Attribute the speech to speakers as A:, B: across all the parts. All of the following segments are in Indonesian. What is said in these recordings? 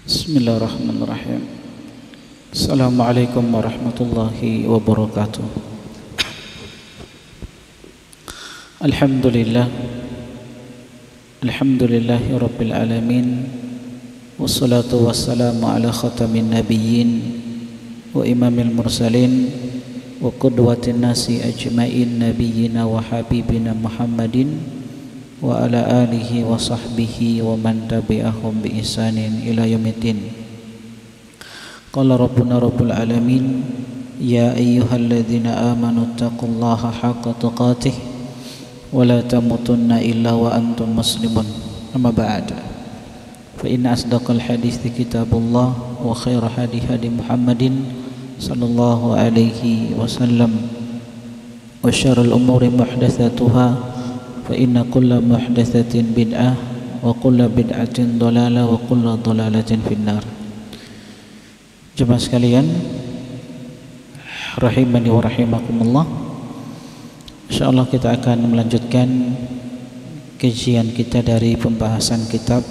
A: Bismillahirrahmanirrahim. Assalamualaikum warahmatullahi wabarakatuh. Alhamdulillah. Alhamdulillahi rabbil alamin. Wassalatu wassalamu ala khatamin nabiyyin wa imamil mursalin wa qudwatin nasi ajmain nabiyyina wa habibina Muhammadin wa ala alihi wa sahbihi wa man tabi'ahum bi ihsanin ila yaumiddin. Qala rabbuna rabbul alamin ya ayyuhalladzina amanu taqullaha haqqa tuqatih wa la tamutunna illa wa antum muslimun. Amma ba'd. Fa inna asdaqal hadithi kitabullah wa khaira hadi Muhammadin sallallahu alaihi wasallam wa syarrul umuri muhdatsatuha fa inna kulla muhdatsatin bid'ah wa kulla bid'atin dhalalah wa kulla dhalalatin finnar. Jemaah sekalian rahimani wa rahimakumullah, insyaallah kita akan melanjutkan kajian kita dari pembahasan kitab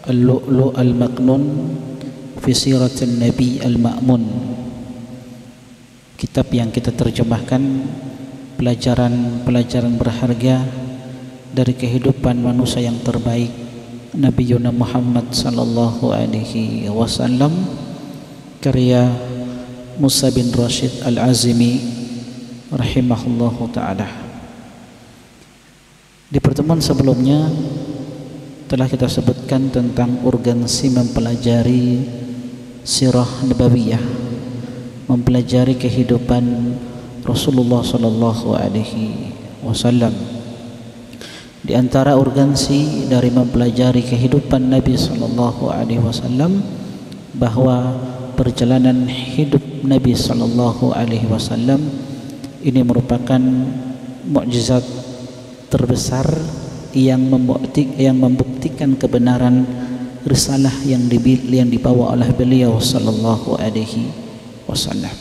A: Al-Lu'lu' Al-Maknun fi Siratin Nabi Al-Ma'mun, kitab yang kita terjemahkan pelajaran-pelajaran berharga dari kehidupan manusia yang terbaik, Nabi Yuna Muhammad sallallahu alaihi wasallam, karya Musa bin Rashid Al-Azimi rahimahullahu ta'ala. Di pertemuan sebelumnya telah kita sebutkan tentang urgensi mempelajari sirah nabawiyah, mempelajari kehidupan Rasulullah sallallahu alaihi wasallam. Di antara urgensi dari mempelajari kehidupan Nabi sallallahu alaihi wasallam bahwa perjalanan hidup Nabi sallallahu alaihi wasallam ini merupakan mukjizat terbesar yang membuktikan kebenaran risalah yang dibawa oleh beliau sallallahu alaihi wasallam.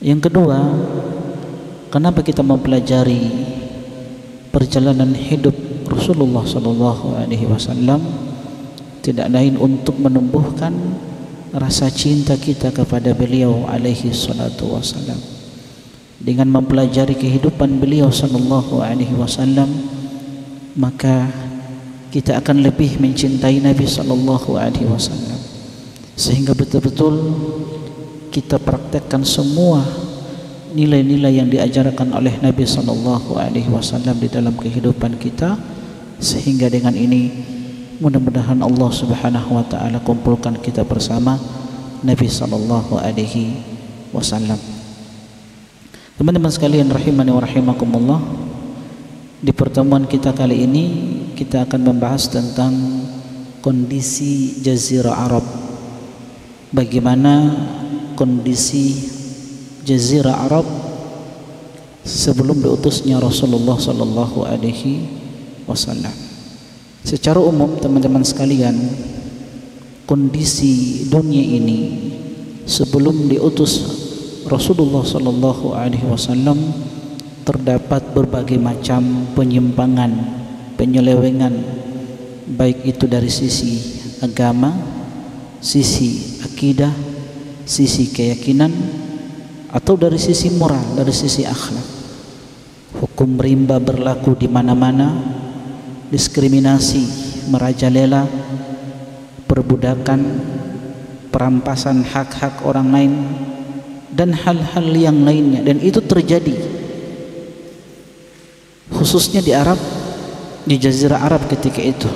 A: Yang kedua, kenapa kita mempelajari perjalanan hidup Rasulullah sallallahu alaihi wasallam? Tidak lain untuk menumbuhkan rasa cinta kita kepada beliau alaihi salatu wasallam. Dengan mempelajari kehidupan beliau sallallahu alaihi wasallam, maka kita akan lebih mencintai Nabi sallallahu alaihi wasallam, sehingga betul-betul kita praktekkan semua nilai-nilai yang diajarkan oleh Nabi sallallahu alaihi wasallam di dalam kehidupan kita, sehingga dengan ini mudah-mudahan Allah Subhanahu wa taala kumpulkan kita bersama Nabi sallallahu alaihi wasallam. Teman-teman sekalian rahimani wa rahimakumullah, di pertemuan kita kali ini kita akan membahas tentang kondisi Jazirah Arab. Bagaimana kondisi Jazirah Arab sebelum diutusnya Rasulullah sallallahu alaihi wasallam. Secara umum teman-teman sekalian, kondisi dunia ini sebelum diutus Rasulullah sallallahu alaihi wasallam terdapat berbagai macam penyimpangan, penyelewengan, baik itu dari sisi agama, sisi akidah, sisi keyakinan, atau dari sisi moral, dari sisi akhlak. Hukum rimba berlaku di mana-mana, diskriminasi merajalela, perbudakan, perampasan hak-hak orang lain, dan hal-hal yang lainnya. Dan itu terjadi khususnya di Arab, di Jazirah Arab ketika itu,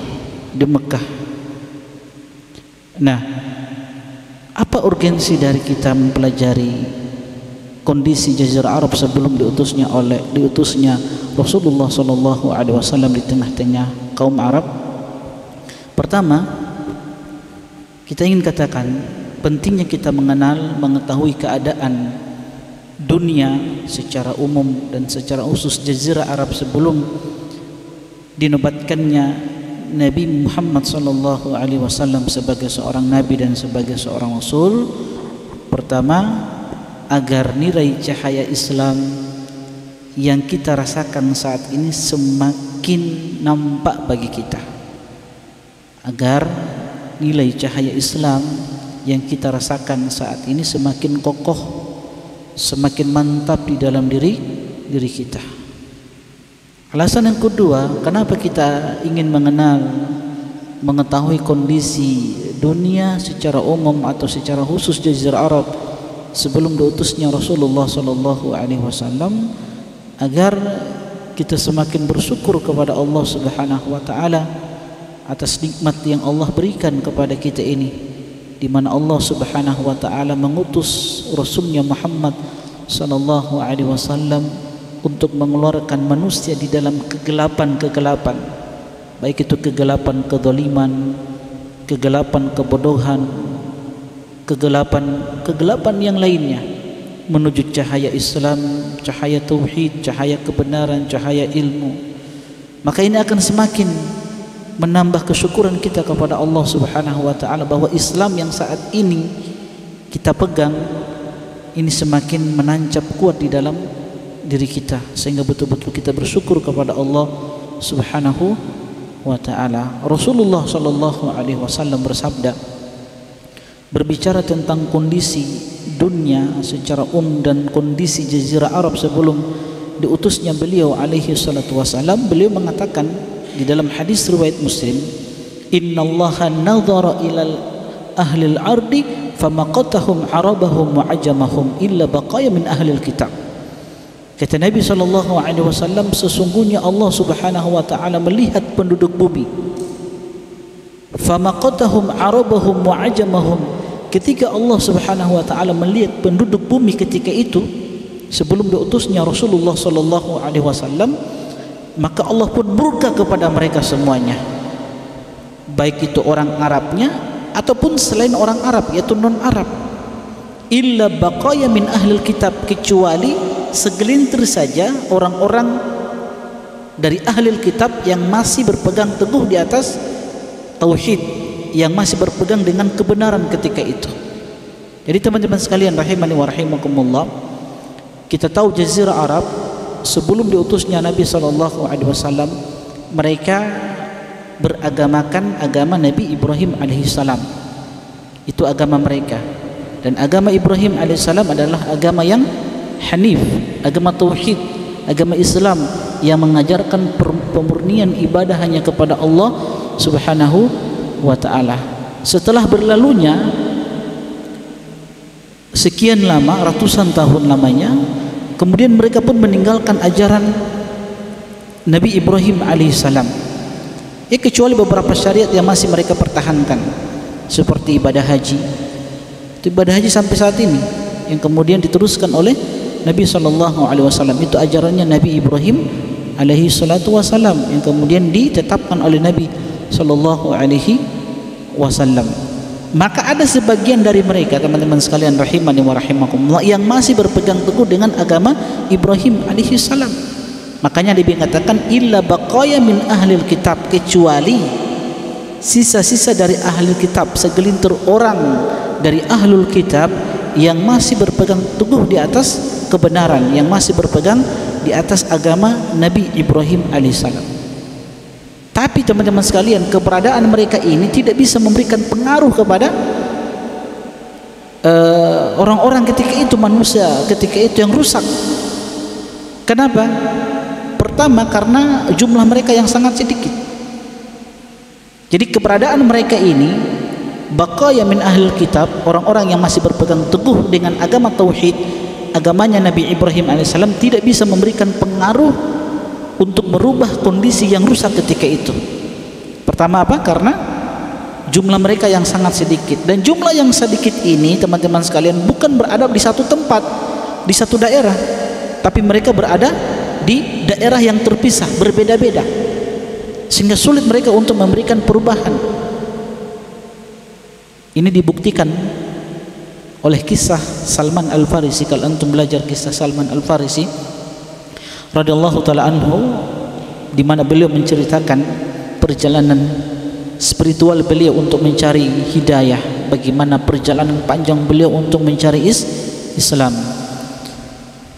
A: di Mekah. Nah, apa urgensi dari kita mempelajari kondisi Jazirah Arab sebelum diutusnya Rasulullah sallallahu alaihi wasallam di tengah-tengah kaum Arab? Pertama, kita ingin katakan pentingnya kita mengetahui keadaan dunia secara umum dan secara khusus Jazirah Arab sebelum dinobatkannya Nabi Muhammad sallallahu alaihi wasallam sebagai seorang nabi dan sebagai seorang rasul. Pertama, agar nilai cahaya Islam yang kita rasakan saat ini semakin nampak bagi kita, agar nilai cahaya Islam yang kita rasakan saat ini semakin kokoh, semakin mantap di dalam diri kita. Alasan yang kedua, kenapa kita ingin mengetahui kondisi dunia secara umum atau secara khusus Jazirah Arab sebelum diutusnya Rasulullah sallallahu alaihi wasallam, agar kita semakin bersyukur kepada Allah Subhanahu wa taala atas nikmat yang Allah berikan kepada kita ini, di mana Allah Subhanahu wa taala mengutus Rasulnya Muhammad sallallahu alaihi wasallam untuk mengeluarkan manusia di dalam kegelapan-kegelapan, baik itu kegelapan kezaliman, kegelapan kebodohan, kegelapan yang lainnya, menuju cahaya Islam, cahaya tauhid, cahaya kebenaran, cahaya ilmu. Maka ini akan semakin menambah kesyukuran kita kepada Allah Subhanahu wa taala bahwa Islam yang saat ini kita pegang ini semakin menancap kuat di dalam diri kita, sehingga betul-betul kita bersyukur kepada Allah Subhanahu wa taala. Rasulullah sallallahu alaihi wasallam bersabda, berbicara tentang kondisi dunia secara dan kondisi Jazirah Arab sebelum diutusnya beliau alaihi salatu wasallam, beliau mengatakan di dalam hadis riwayat Muslim, innallaha nadhara ilal ahlil ardi famaqatahum arabahum wa ajamahum illa baqaya min ahlil kitab. Kata Nabi sallallahu alaihi wasallam, sesungguhnya Allah Subhanahu wa taala melihat penduduk bumi, famaqatahum arabahum wa ajamahum. Ketika Allah Subhanahu wa taala melihat penduduk bumi ketika itu sebelum diutusnya Rasulullah sallallahu alaihi wasallam, maka Allah pun murka kepada mereka semuanya, baik itu orang Arabnya ataupun selain orang Arab, yaitu non Arab. Illa baqaya min ahlil kitab, kecuali segelintir saja orang-orang dari ahlil kitab yang masih berpegang teguh di atas tauhid, yang masih berpegang dengan kebenaran ketika itu. Jadi teman-teman sekalian rahimani wa rahimakumullah, kita tahu Jazirah Arab sebelum diutusnya Nabi sallallahu alaihi wasallam, mereka beragamakan agama Nabi Ibrahim alaihissalam. Itu agama mereka. Dan agama Ibrahim alaihissalam adalah agama yang hanif, agama tauhid, agama Islam yang mengajarkan pemurnian ibadah hanya kepada Allah Subhanahu wa taala. Setelah berlalunya sekian lama, ratusan tahun lamanya, kemudian mereka pun meninggalkan ajaran Nabi Ibrahim alaihissalam. Kecuali beberapa syariat yang masih mereka pertahankan, seperti ibadah haji. Itu ibadah haji sampai saat ini yang kemudian diteruskan oleh Nabi sallallahu alaihi wasallam. Itu ajarannya Nabi Ibrahim alaihi salatu wasallam yang kemudian ditetapkan oleh Nabi sallallahu alaihi wasallam. Maka ada sebagian dari mereka, teman-teman sekalian rahimani wa rahimakumullah, yang masih berpegang teguh dengan agama Ibrahim alaihi salam. Makanya dikatakan illa baqaya min ahlil kitab, kecuali sisa-sisa dari ahli kitab, segelintir orang dari ahlul kitab yang masih berpegang teguh di atas kebenaran, yang masih berpegang di atas agama Nabi Ibrahim alaihissalam. Tapi teman-teman sekalian, keberadaan mereka ini tidak bisa memberikan pengaruh kepada orang-orang ketika itu, manusia ketika itu yang rusak. Kenapa? Pertama, karena jumlah mereka yang sangat sedikit. Jadi keberadaan mereka ini, baqaya min ahlil kitab, orang-orang yang masih berpegang teguh dengan agama tauhid, agamanya Nabi Ibrahim alaihissalam, tidak bisa memberikan pengaruh untuk merubah kondisi yang rusak ketika itu. Pertama apa? Karena jumlah mereka yang sangat sedikit. Dan jumlah yang sedikit ini, teman-teman sekalian, bukan berada di satu tempat, di satu daerah, tapi mereka berada di daerah yang terpisah, berbeda-beda, sehingga sulit mereka untuk memberikan perubahan. Ini dibuktikan oleh kisah Salman Al-Farisi. Kalau antum belajar kisah Salman Al-Farisi radhiyallahu taala anhu, di mana beliau menceritakan perjalanan spiritual beliau untuk mencari hidayah, bagaimana perjalanan panjang beliau untuk mencari Islam.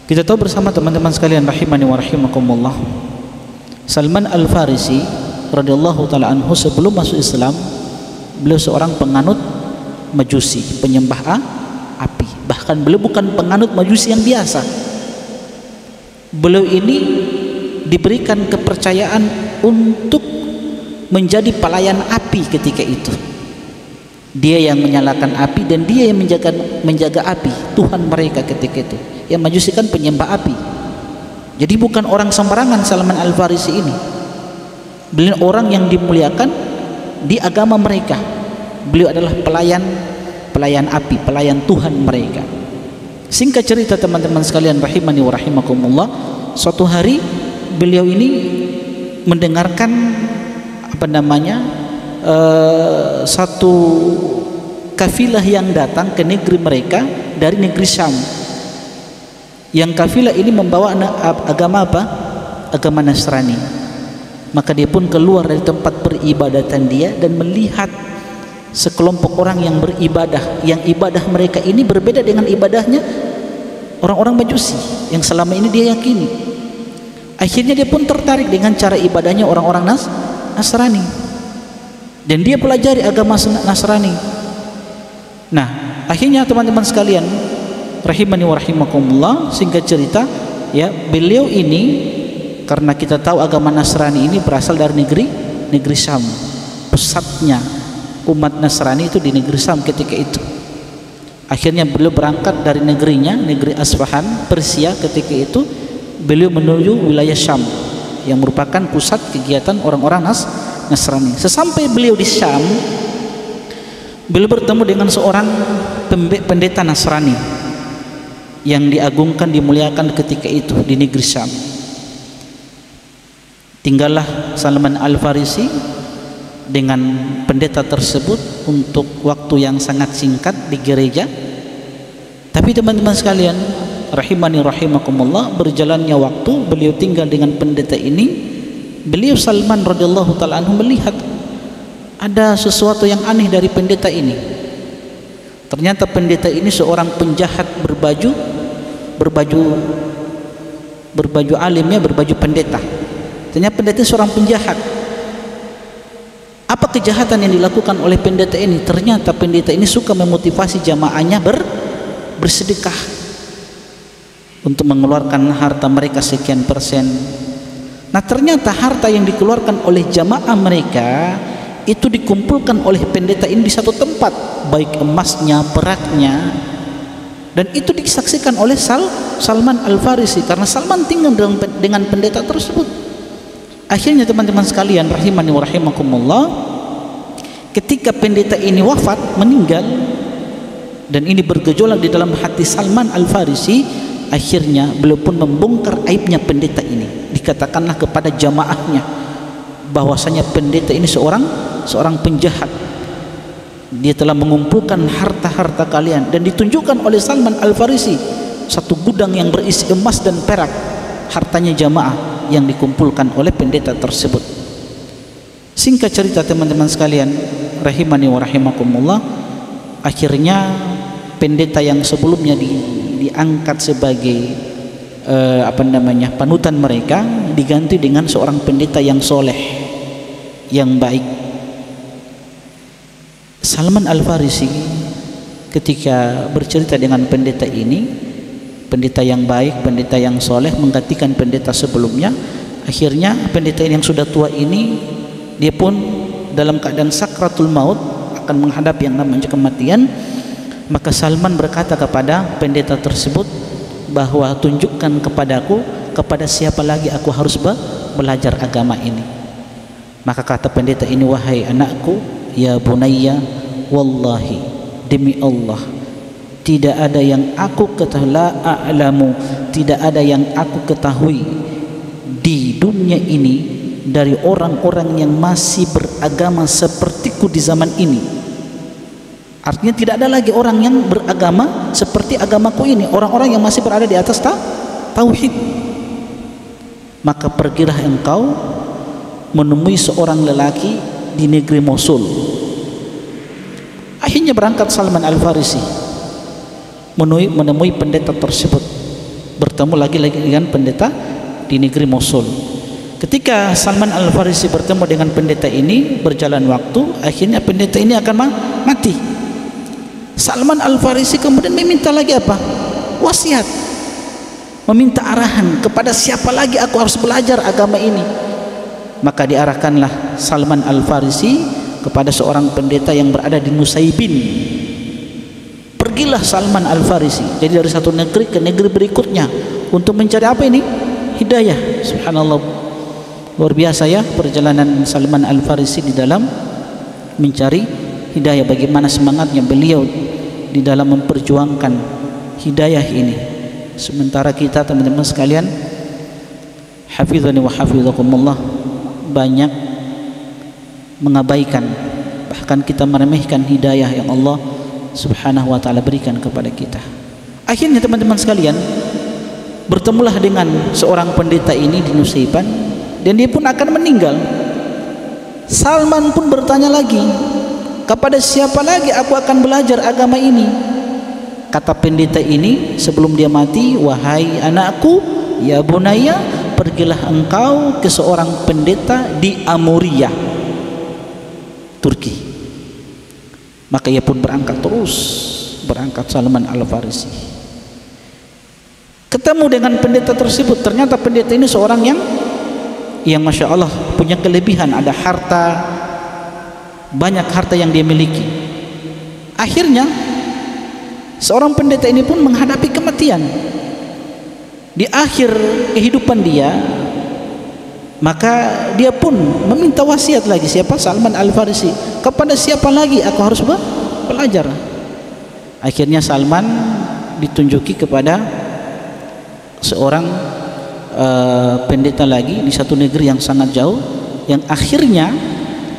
A: Kita tahu bersama teman-teman sekalian rahimani wa rahimakumullah, Salman Al-Farisi radhiyallahu taala anhu sebelum masuk Islam, Beliau seorang penganut Majusi, penyembah api. Bahkan beliau bukan penganut Majusi yang biasa. Beliau ini diberikan kepercayaan untuk menjadi pelayan api ketika itu. Dia yang menyalakan api dan dia yang menjaga api, Tuhan mereka ketika itu. Yang Majusi kan penyembah api. Jadi bukan orang sembarangan Salman Al-Farisi ini. Beliau orang yang dimuliakan di agama mereka. Beliau adalah pelayan api, pelayan Tuhan mereka. Singkat cerita teman-teman sekalian rahimani wa rahimakumullah, suatu hari beliau ini mendengarkan satu kafilah yang datang ke negeri mereka dari negeri Syam. Yang kafilah ini membawa agama apa? Agama Nasrani. Maka dia pun keluar dari tempat peribadatan dia dan melihat sekelompok orang yang beribadah, yang ibadah mereka ini berbeda dengan ibadahnya orang-orang Majusi yang selama ini dia yakini. Akhirnya dia pun tertarik dengan cara ibadahnya orang-orang Nasrani, dan dia pelajari agama Nasrani. Nah, akhirnya teman-teman sekalian rahimani wa rahimakumullah, singkat cerita ya, beliau ini karena kita tahu agama Nasrani ini berasal dari negeri Syam. Pusatnya umat Nasrani itu di negeri Syam ketika itu. Akhirnya beliau berangkat dari negerinya, negeri Asfahan, Persia ketika itu. Beliau menuju wilayah Syam yang merupakan pusat kegiatan orang-orang Nasrani. Sesampai beliau di Syam, beliau bertemu dengan seorang pendeta Nasrani yang diagungkan, dimuliakan ketika itu di negeri Syam. Tinggallah Salman Al-Farisi dengan pendeta tersebut untuk waktu yang sangat singkat di gereja. Tapi teman-teman sekalian rahimani rahimakumullah, berjalannya waktu beliau tinggal dengan pendeta ini. Beliau Salman radhiyallahu taala anhu melihat ada sesuatu yang aneh dari pendeta ini. Ternyata pendeta ini seorang penjahat berbaju alimnya, berbaju pendeta. Ternyata pendeta seorang penjahat. Apa kejahatan yang dilakukan oleh pendeta ini? Ternyata pendeta ini suka memotivasi jamaahnya bersedekah untuk mengeluarkan harta mereka sekian persen. Nah, ternyata harta yang dikeluarkan oleh jamaah mereka itu dikumpulkan oleh pendeta ini di satu tempat, baik emasnya, peraknya, dan itu disaksikan oleh Salman Al-Farisi karena Salman tinggal dengan pendeta tersebut. Akhirnya teman-teman sekalian rahimani wa rahimakumullah, ketika pendeta ini wafat, meninggal, dan ini bergejolak di dalam hati Salman Al-Farisi, akhirnya beliau pun membongkar aibnya pendeta ini. Dikatakanlah kepada jamaahnya bahwasanya pendeta ini seorang penjahat. Dia telah mengumpulkan harta-harta kalian, dan ditunjukkan oleh Salman Al-Farisi satu gudang yang berisi emas dan perak, hartanya jamaah yang dikumpulkan oleh pendeta tersebut. Singkat cerita teman-teman sekalian rahimani wa rahimakumullah, akhirnya pendeta yang sebelumnya diangkat sebagai panutan mereka diganti dengan seorang pendeta yang soleh, yang baik. Salman Al-Farisi ketika bercerita dengan pendeta ini, pendeta yang baik, pendeta yang soleh, menggantikan pendeta sebelumnya. Akhirnya pendeta yang sudah tua ini, dia pun dalam keadaan sakratul maut, akan menghadapi yang namanya kematian. Maka Salman berkata kepada pendeta tersebut bahwa tunjukkan kepadaku kepada siapa lagi aku harus belajar agama ini. Maka kata pendeta ini, wahai anakku, ya bunayya, wallahi, demi Allah, tidak ada yang aku ketahui, la a'lamu, tidak ada yang aku ketahui di dunia ini dari orang-orang yang masih beragama sepertiku di zaman ini. Artinya tidak ada lagi orang yang beragama seperti agamaku ini, orang-orang yang masih berada di atas tauhid. Maka pergilah engkau menemui seorang lelaki di negeri Mosul. Akhirnya berangkat Salman Al-Farisi menemui pendeta tersebut, bertemu lagi dengan pendeta di negeri Mosul. Ketika Salman Al-Farisi bertemu dengan pendeta ini, berjalan waktu, akhirnya pendeta ini akan mati. Salman Al-Farisi kemudian meminta lagi apa? Wasiat, meminta arahan kepada siapa lagi aku harus belajar agama ini. Maka diarahkanlah Salman Al-Farisi kepada seorang pendeta yang berada di Nusaybin. Pergilah Salman Al-Farisi, jadi dari satu negeri ke negeri berikutnya untuk mencari apa ini? Hidayah. Subhanallah, luar biasa ya perjalanan Salman Al-Farisi di dalam mencari hidayah. Bagaimana semangatnya beliau di dalam memperjuangkan hidayah ini. Sementara kita teman-teman sekalian, hafizani wa hafizakumullah, banyak mengabaikan, bahkan kita meremehkan hidayah yang Allah Subhanahu wa ta'ala berikan kepada kita. Akhirnya teman-teman sekalian, bertemulah dengan seorang pendeta ini di Nusaybin, dan dia pun akan meninggal. Salman pun bertanya lagi, kepada siapa lagi aku akan belajar agama ini? Kata pendeta ini sebelum dia mati, wahai anakku, ya bunaya, pergilah engkau ke seorang pendeta di Amuriyah, Turki. Maka ia pun berangkat Salman Al-Farisi. Ketemu dengan pendeta tersebut, ternyata pendeta ini seorang yang Masya Allah punya kelebihan, ada harta, banyak harta yang dia miliki. Akhirnya seorang pendeta ini pun menghadapi kematian di akhir kehidupan dia. Maka dia pun meminta wasiat lagi. Siapa? Salman Al-Farisi. Kepada siapa lagi aku harus belajar? Akhirnya Salman ditunjuki kepada seorang pendeta lagi di satu negeri yang sangat jauh, yang akhirnya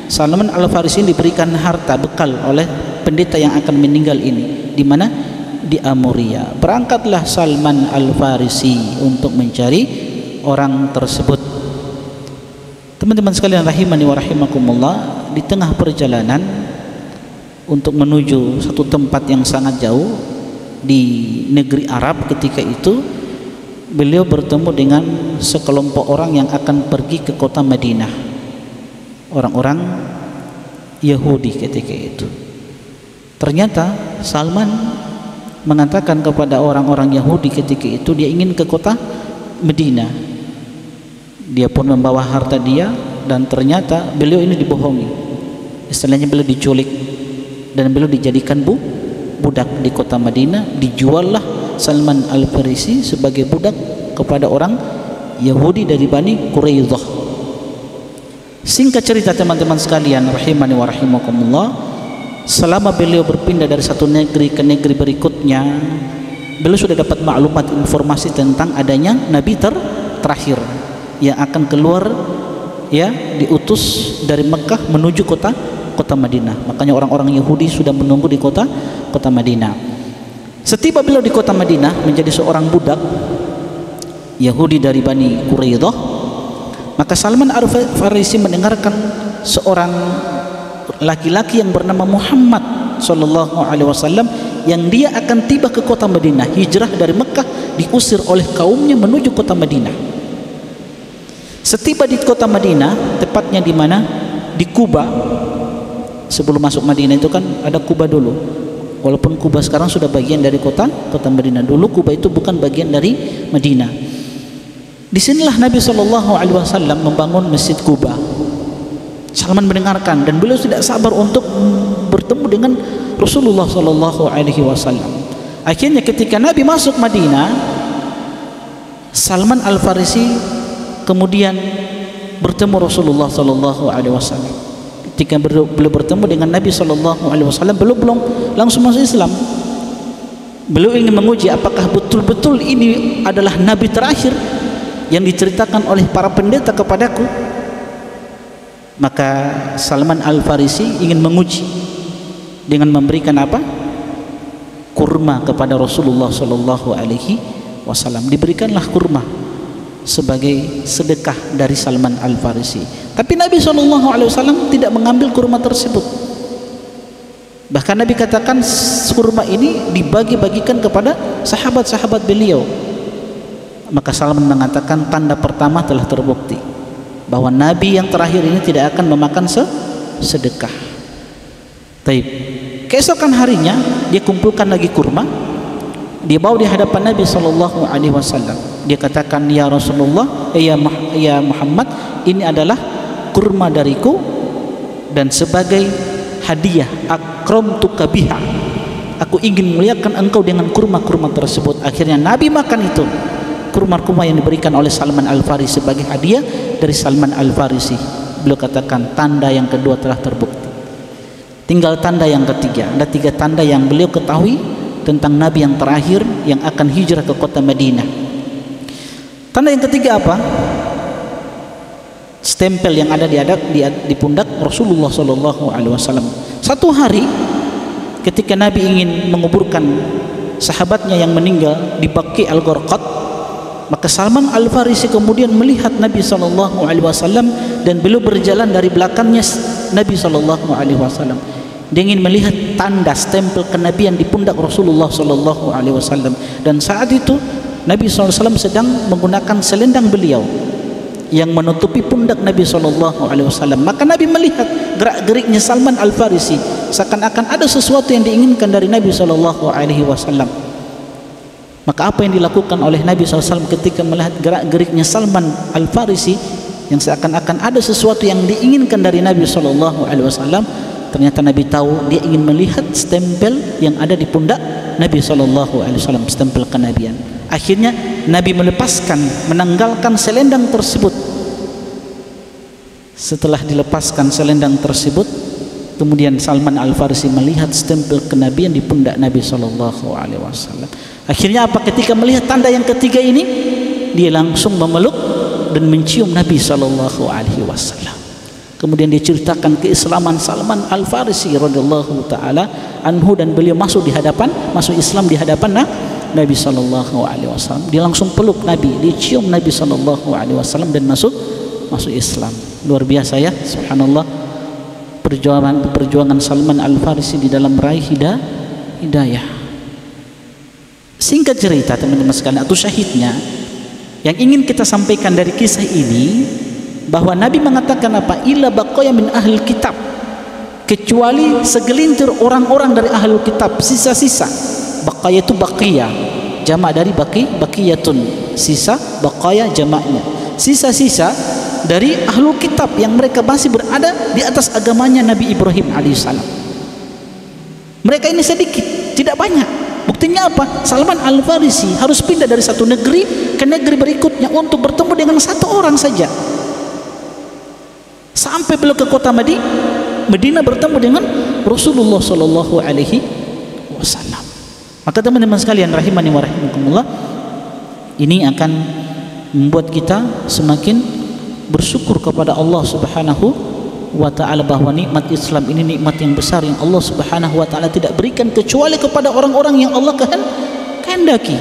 A: Salman Al-Farisi diberikan harta bekal oleh pendeta yang akan meninggal ini. Di mana? Di Amuria. Berangkatlah Salman Al-Farisi untuk mencari orang tersebut. Teman-teman sekalian rahimani wa rahimakumullah, di tengah perjalanan untuk menuju satu tempat yang sangat jauh di negeri Arab, ketika itu beliau bertemu dengan sekelompok orang yang akan pergi ke kota Madinah, orang-orang Yahudi ketika itu. Ternyata Salman mengatakan kepada orang-orang Yahudi ketika itu dia ingin ke kota Madinah. Dia pun membawa harta dia, dan ternyata beliau ini dibohongi. Istilahnya beliau diculik dan beliau dijadikan budak di kota Madinah. Dijuallah Salman Al-Farisi sebagai budak kepada orang Yahudi dari Bani Quraidah. Singkat cerita teman-teman sekalian rahimani wa rahimakumullah, selama beliau berpindah dari satu negeri ke negeri berikutnya, beliau sudah dapat maklumat, informasi tentang adanya nabi terakhir yang akan keluar, ya, diutus dari Mekah menuju kota Madinah. Makanya orang-orang Yahudi sudah menunggu di kota Madinah. Setiba beliau di kota Madinah menjadi seorang budak Yahudi dari Bani Quraidah, maka Salman Al-Farisi mendengarkan seorang laki-laki yang bernama Muhammad sallallahu alaihi wasallam yang dia akan tiba ke kota Madinah, hijrah dari Mekah, diusir oleh kaumnya menuju kota Madinah. Setiba di kota Madinah, tepatnya di mana? Di Kuba. Sebelum masuk Madinah itu kan ada Kuba dulu. Walaupun Kuba sekarang sudah bagian dari kota Madinah, dulu Kuba itu bukan bagian dari Madinah. Disinilah Nabi SAW membangun Masjid Kuba. Salman mendengarkan dan beliau tidak sabar untuk bertemu dengan Rasulullah SAW. Akhirnya ketika Nabi masuk Madinah, Salman Al-Farisi kemudian bertemu Rasulullah SAW. Ketika beliau bertemu dengan Nabi SAW, beliau belum langsung masuk Islam. Beliau ingin menguji apakah betul-betul ini adalah Nabi terakhir yang diceritakan oleh para pendeta kepadaku. Maka Salman Al-Farisi ingin menguji dengan memberikan apa? Kurma kepada Rasulullah SAW. Diberikanlah kurma sebagai sedekah dari Salman Al-Farisi. Tapi Nabi SAW tidak mengambil kurma tersebut. Bahkan Nabi katakan kurma ini dibagi-bagikan kepada sahabat-sahabat beliau. Maka Salman mengatakan tanda pertama telah terbukti. bahwa Nabi yang terakhir ini tidak akan memakan sedekah. Taib. Keesokan harinya dia kumpulkan lagi kurma, dia bawa di hadapan Nabi sallallahu alaihi wasallam. Dia katakan, ya Rasulullah, ya Muhammad, ini adalah kurma dariku dan sebagai hadiah akramtuka biha, aku ingin muliakan engkau dengan kurma-kurma tersebut. Akhirnya Nabi makan itu, kurma-kurma yang diberikan oleh Salman Al-Farisi sebagai hadiah dari Salman Al-Farisi. Beliau katakan, tanda yang kedua telah terbukti. Tinggal tanda yang ketiga. Ada 3 tanda yang beliau ketahui tentang Nabi yang terakhir yang akan hijrah ke kota Madinah. Tanda yang ketiga apa? Stempel yang ada di pundak Rasulullah sallallahu alaihi wasallam. Satu hari ketika Nabi ingin menguburkan sahabatnya yang meninggal di Baqi Al-Gharqad, maka Salman Al-Farisi kemudian melihat Nabi sallallahu alaihi wasallam dan beliau berjalan dari belakangnya Nabi sallallahu alaihi wasallam. Dia ingin melihat tanda stempel kenabian di pundak Rasulullah sallallahu alaihi wasallam. Dan saat itu Nabi sallallahu alaihi wasallam sedang menggunakan selendang beliau yang menutupi pundak Nabi sallallahu alaihi wasallam. Maka Nabi melihat gerak-geriknya Salman Al-Farisi, seakan-akan ada sesuatu yang diinginkan dari Nabi sallallahu alaihi wasallam. Maka apa yang dilakukan oleh Nabi SAW ketika melihat gerak-geriknya Salman Al-Farisi yang seakan-akan ada sesuatu yang diinginkan dari Nabi SAW, ternyata Nabi tahu dia ingin melihat stempel yang ada di pundak Nabi SAW, stempel kenabian. Akhirnya Nabi melepaskan, menanggalkan selendang tersebut. Setelah dilepaskan selendang tersebut, kemudian Salman Al-Farisi melihat stempel kenabian di pundak Nabi SAW. Akhirnya apa? Ketika melihat tanda yang ketiga ini, dia langsung memeluk dan mencium Nabi SAW. Kemudian dia ceritakan keislaman Salman Al-Farisi radhiyallahu taala anhu, dan beliau masuk Islam di hadapan Nabi SAW. Dia langsung peluk Nabi, dia cium Nabi SAW dan masuk Islam. Luar biasa ya, subhanallah, perjuangan Salman Al-Farisi di dalam meraih hidayah. Singkat cerita teman-teman sekalian, atau syahidnya yang ingin kita sampaikan dari kisah ini, bahwa Nabi mengatakan apa? Illa baqaya min ahli kitab, kecuali segelintir orang-orang dari ahli kitab, sisa-sisa. Baqaya itu baqiyah, jamak dari baqiyatun, sisa, baqaya jamaknya, sisa-sisa dari ahli kitab yang mereka masih berada di atas agamanya Nabi Ibrahim alaihissalam. Mereka ini sedikit, tidak banyak. Buktinya apa? Salman Al-Farisi harus pindah dari satu negeri ke negeri berikutnya untuk bertemu dengan satu orang saja. Sampai beliau ke kota Madinah bertemu dengan Rasulullah sallallahu alaihi wasallam. Maka teman-teman sekalian rahimani wa rahimakumullah, ini akan membuat kita semakin bersyukur kepada Allah Subhanahu wa ta'ala, bahwa nikmat Islam ini nikmat yang besar yang Allah Subhanahu wa ta'ala tidak berikan kecuali kepada orang-orang yang Allah kehendaki.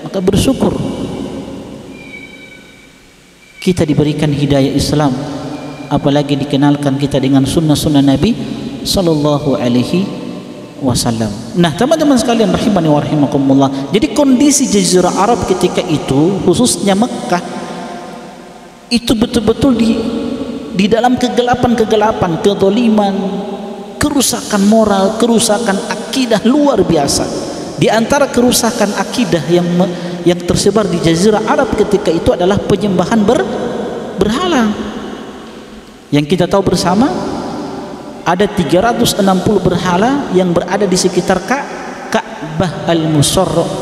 A: Maka bersyukur kita diberikan hidayah Islam, apalagi dikenalkan kita dengan sunnah-sunnah Nabi sallallahu alaihi wasallam. Nah, teman-teman sekalian rahimani wa rahimakumullah, jadi kondisi Jazirah Arab ketika itu, khususnya Mekah, itu betul-betul di dalam kegelapan, kezaliman, kerusakan moral, kerusakan akidah luar biasa. Di antara kerusakan akidah yang tersebar di Jazirah Arab ketika itu adalah penyembahan berhala. Yang kita tahu bersama, ada 360 berhala yang berada di sekitar Ka'bah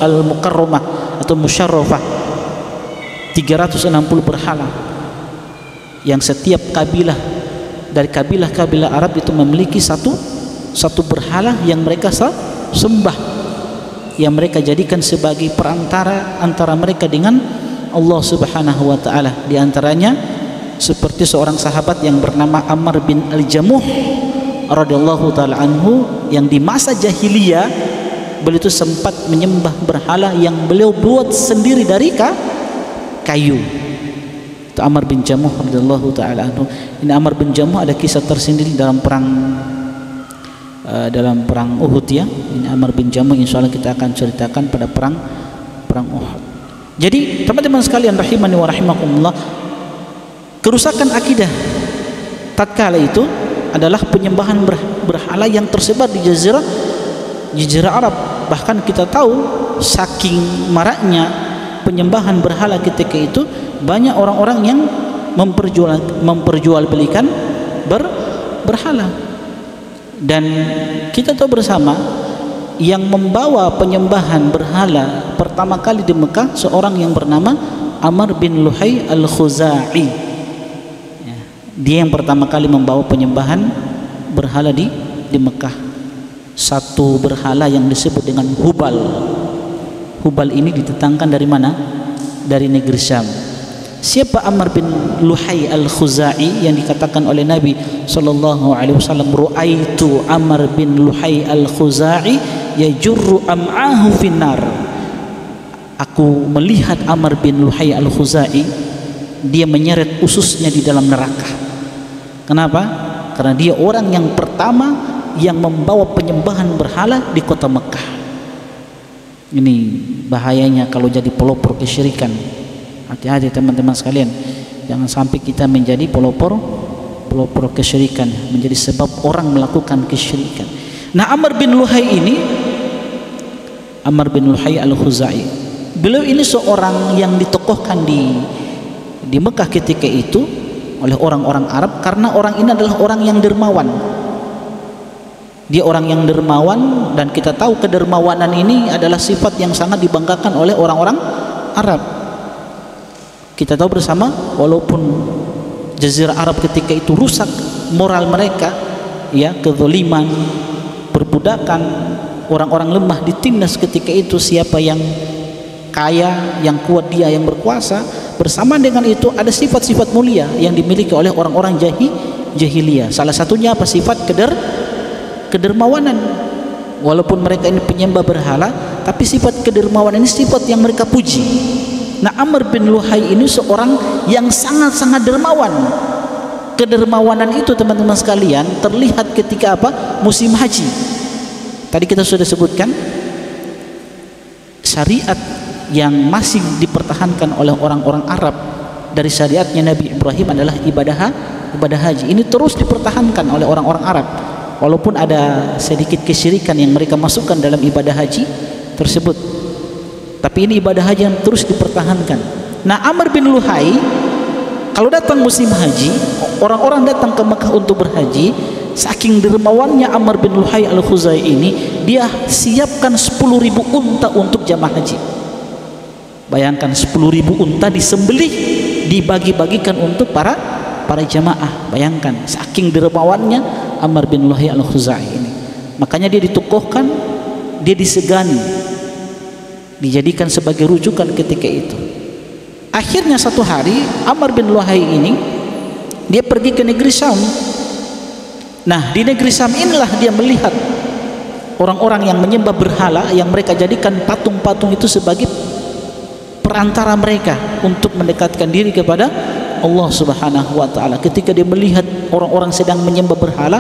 A: Al-Mukarramah atau Musyarrafah. 360 berhala yang setiap kabilah dari kabilah-kabilah Arab itu memiliki satu berhala yang mereka sembah, yang mereka jadikan sebagai perantara antara mereka dengan Allah Subhanahu wa taala. Di antaranya seperti seorang sahabat yang bernama Ammar bin Al-Jamuh radhiyallahu taala anhu, yang di masa jahiliyah beliau itu sempat menyembah berhala yang beliau buat sendiri dari kayu. Itu Ammar bin Jamuh radhiyallahu taala anhu. Ini Ammar bin Jamuh ada kisah tersendiri dalam perang Uhud ya. Ini Ammar bin Jamuh, insyaallah kita akan ceritakan pada perang Uhud. Jadi teman-teman sekalian rahimani wa rahimakumullah, Kerusakan akidah tatkala itu adalah penyembahan berhala yang tersebar di jazirah Arab. Bahkan kita tahu saking maraknya penyembahan berhala ketika itu, banyak orang-orang yang memperjualbelikan berhala. Dan kita tahu bersama, yang membawa penyembahan berhala pertama kali di Mekah seorang yang bernama Amr bin Luhai al-Khuzai. Dia yang pertama kali membawa penyembahan berhala di Mekah. Satu berhala yang disebut dengan Hubal. Hubal ini ditetangkan dari mana? Dari negeri Syam. Siapa Amr bin Luhai al-Khuzai yang dikatakan oleh Nabi SAW, ru'aitu Amr bin Luhai al-Khuzai yajurru am'ahu finnar. Aku melihat Amr bin Luhai al-Khuzai, dia menyeret ususnya di dalam neraka. Kenapa? Karena dia orang yang pertama yang membawa penyembahan berhala di kota Mekah. Ini bahayanya kalau jadi pelopor kesyirikan. Hati-hati teman-teman sekalian, jangan sampai kita menjadi pelopor kesyirikan, menjadi sebab orang melakukan kesyirikan. Nah, Amr bin Luhai ini, Amr bin Luhai al-Khuzai, beliau ini seorang yang ditokohkan di Mekah ketika itu oleh orang-orang Arab, karena orang ini adalah orang yang dermawan. Dia orang yang dermawan, dan kita tahu kedermawanan ini adalah sifat yang sangat dibanggakan oleh orang-orang Arab. Kita tahu bersama, walaupun jazirah Arab ketika itu rusak moral mereka, ya, kezaliman, perbudakan, orang-orang lemah ditindas ketika itu. Siapa yang kaya, yang kuat, dia yang berkuasa. Bersamaan dengan itu ada sifat-sifat mulia yang dimiliki oleh orang-orang jahiliyah. Salah satunya apa? Sifat kedermawanan. Walaupun mereka ini penyembah berhala, tapi sifat kedermawanan ini sifat yang mereka puji. Nah, Amr bin Luhai ini seorang yang sangat-sangat dermawan. Kedermawanan itu teman-teman sekalian terlihat ketika apa? Musim haji. Tadi kita sudah sebutkan syariat yang masih dipertahankan oleh orang-orang Arab dari syariatnya Nabi Ibrahim adalah ibadah haji. Ini terus dipertahankan oleh orang-orang Arab, walaupun ada sedikit kesyirikan yang mereka masukkan dalam ibadah haji tersebut, tapi ini ibadah haji yang terus dipertahankan. Nah, Amr bin Luhai kalau datang musim haji, orang-orang datang ke Mekah untuk berhaji, saking dermawannya Amr bin Luhai al-Khuzai ini, dia siapkan 10.000 unta untuk jamaah haji. Bayangkan 10.000 unta disembelih, dibagi-bagikan untuk para jamaah. Bayangkan saking dermawannya Amr bin Luhai al-Khuzai ini. Makanya dia ditokohkan, dia disegani, dijadikan sebagai rujukan ketika itu. Akhirnya satu hari Amr bin Luhai ini dia pergi ke negeri Syam. Nah, di negeri Syam inilah dia melihat orang-orang yang menyembah berhala, yang mereka jadikan patung-patung itu sebagai perantara mereka untuk mendekatkan diri kepada Allah Subhanahu wa taala. Ketika dia melihat orang-orang sedang menyembah berhala,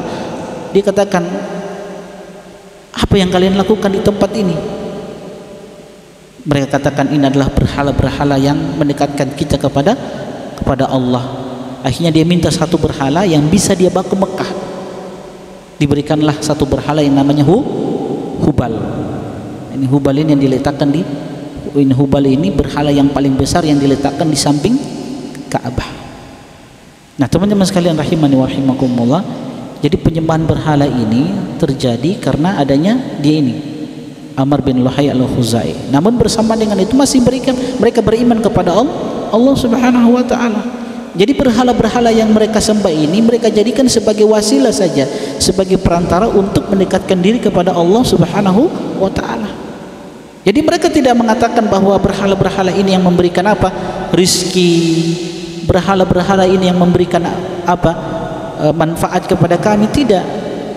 A: dia katakan, "Apa yang kalian lakukan di tempat ini?" Mereka katakan, "Ini adalah berhala-berhala yang mendekatkan kita kepada Allah." Akhirnya dia minta satu berhala yang bisa dia bawa ke Mekah. Diberikanlah satu berhala yang namanya Hubal. Ini Hubal ini yang diletakkan Hubal ini berhala yang paling besar yang diletakkan di samping Ka'bah. Nah, teman-teman sekalian rahimani wa rahimakumullah, jadi penyembahan berhala ini terjadi karena adanya dia ini, Amr bin Luhai al-Khuzai. Namun bersama dengan itu masih mereka beriman kepada Allah Subhanahu wa taala. Jadi berhala-berhala yang mereka sembah ini mereka jadikan sebagai wasilah saja, sebagai perantara untuk mendekatkan diri kepada Allah Subhanahu wa taala. Jadi mereka tidak mengatakan bahwa berhala-berhala ini yang memberikan apa? Rizki. Berhala-berhala ini yang memberikan apa? Manfaat kepada kami. Tidak.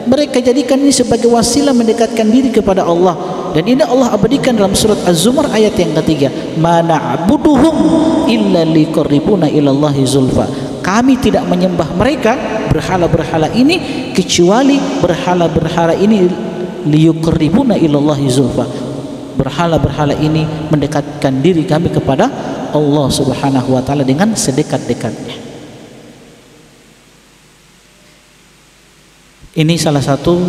A: Mereka jadikan ini sebagai wasilah mendekatkan diri kepada Allah. Dan ini Allah abadikan dalam surat Az-Zumar ayat yang ketiga. Ma na'buduhum illa liqarribuna ilallahi zulfa. Kami tidak menyembah mereka berhala-berhala ini kecuali berhala-berhala ini liyuqarribuna ilallahi zulfa. Berhala-berhala ini mendekatkan diri kami kepada Allah Subhanahu wa taala dengan sedekat-dekatnya. Ini salah satu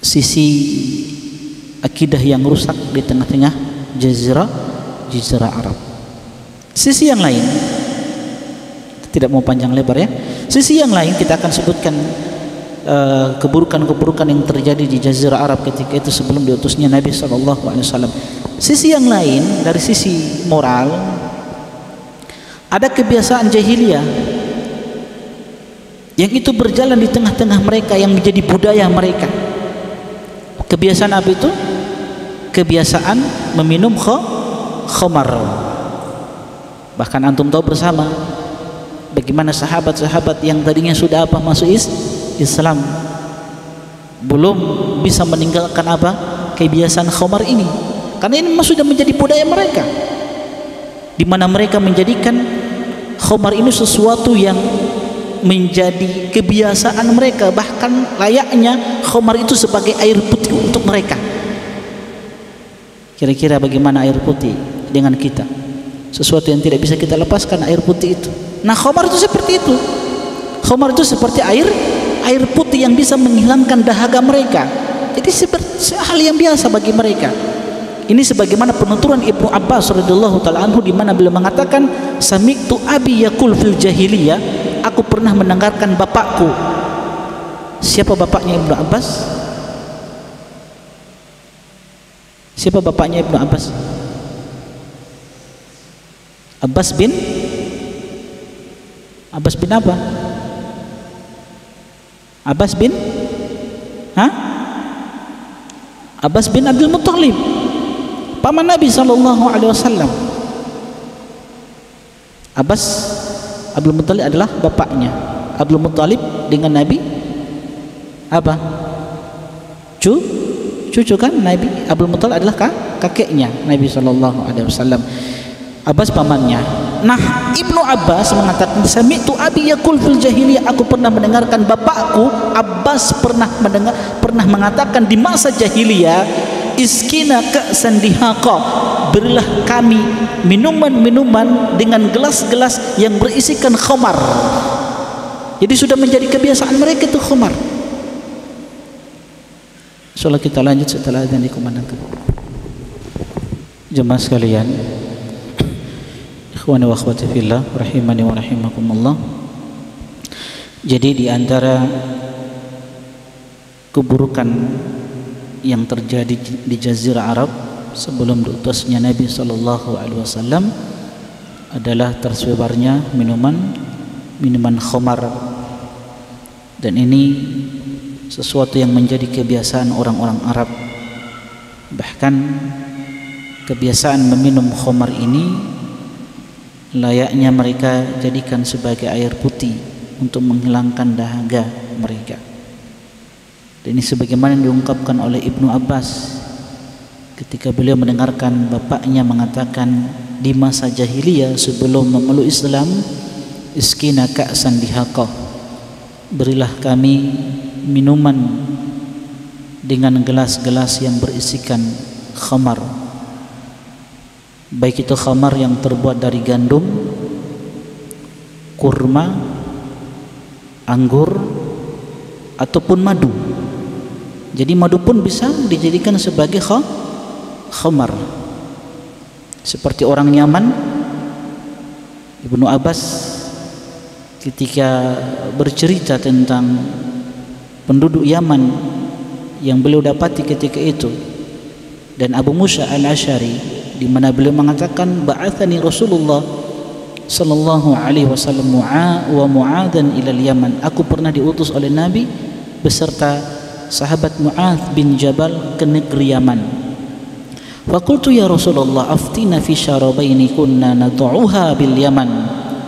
A: sisi akidah yang rusak di tengah-tengah jazirah Arab. Sisi yang lain, tidak mau panjang lebar ya. Sisi yang lain kita akan sebutkan keburukan-keburukan yang terjadi di jazirah Arab ketika itu sebelum diutusnya Nabi SAW. Sisi yang lain dari sisi moral, ada kebiasaan jahiliyah yang itu berjalan di tengah-tengah mereka, yang menjadi budaya mereka. Kebiasaan apa itu? Kebiasaan meminum khamar. Bahkan antum tahu bersama bagaimana sahabat-sahabat yang tadinya sudah masuk Islam belum bisa meninggalkan kebiasaan khamar ini, karena ini sudah menjadi budaya mereka, di mana mereka menjadikan khamar ini sesuatu yang menjadi kebiasaan mereka, bahkan layaknya khamar itu sebagai air putih untuk mereka. Kira-kira bagaimana air putih dengan kita? Sesuatu yang tidak bisa kita lepaskan, air putih itu. Nah, khamar itu seperti itu. Khamar itu seperti air putih yang bisa menghilangkan dahaga mereka. Jadi seperti hal yang biasa bagi mereka. Ini sebagaimana penuturan Ibnu Abbas radhiyallahu taala anhu, di mana beliau mengatakan, sami'tu abi yaqul fil jahiliyah, aku pernah mendengarkan bapakku. Siapa bapaknya Ibnu Abbas? Siapa bapaknya Ibnu Abbas? Abbas bin apa? Abbas bin Abbas bin Abdul Muttalib, paman Nabi SAW. Abbas Abdul Muttalib adalah bapaknya. Abdul Muttalib dengan Nabi apa? Cucu kan Nabi. Abdul Muttalib adalah kakeknya Nabi SAW. Abbas pamannya. Nah, Ibnu Abbas mengatakan, sami'tu abi yaqul fil jahiliyah, aku pernah mendengarkan bapakku Abbas pernah mengatakan di masa jahiliyah, iskina ka'san dihaqa, berilah kami minuman-minuman dengan gelas-gelas yang berisikan khamar. Jadi sudah menjadi kebiasaan mereka itu khamar. Insyaallah kita lanjut setelah azan dikumandangkan. Jemaah sekalian, ikhwani wa akhwati fillah, rahimani wa rahimakumullah. Jadi di antara keburukan yang terjadi di jazirah Arab sebelum diutusnya Nabi SAW adalah tersebarnya minuman khamar, dan ini sesuatu yang menjadi kebiasaan orang-orang Arab. Bahkan kebiasaan meminum khamar ini layaknya mereka jadikan sebagai air putih untuk menghilangkan dahaga mereka. Dan ini sebagaimana diungkapkan oleh Ibnu Abbas ketika beliau mendengarkan bapaknya mengatakan di masa jahiliyah sebelum memeluk Islam, iskina ka'san dihaqa, berilah kami minuman dengan gelas-gelas yang berisikan khamar, baik itu khamar yang terbuat dari gandum, kurma, anggur, ataupun madu. Jadi madu pun bisa dijadikan sebagai khamar. Seperti orang Yaman, Ibnu Abbas ketika bercerita tentang penduduk Yaman yang beliau dapati ketika itu, dan Abu Musa al-Asy'ari, di mana beliau mengatakan, ba'athani Rasulullah sallallahu alaihi wasallam wa Mu'adhan ila Yaman, aku pernah diutus oleh Nabi beserta sahabat Mu'adh bin Jabal ke negeri Yaman. Faqultu ya Rasulullah aftina fi syarabaini kunna nad'uha bil Yaman,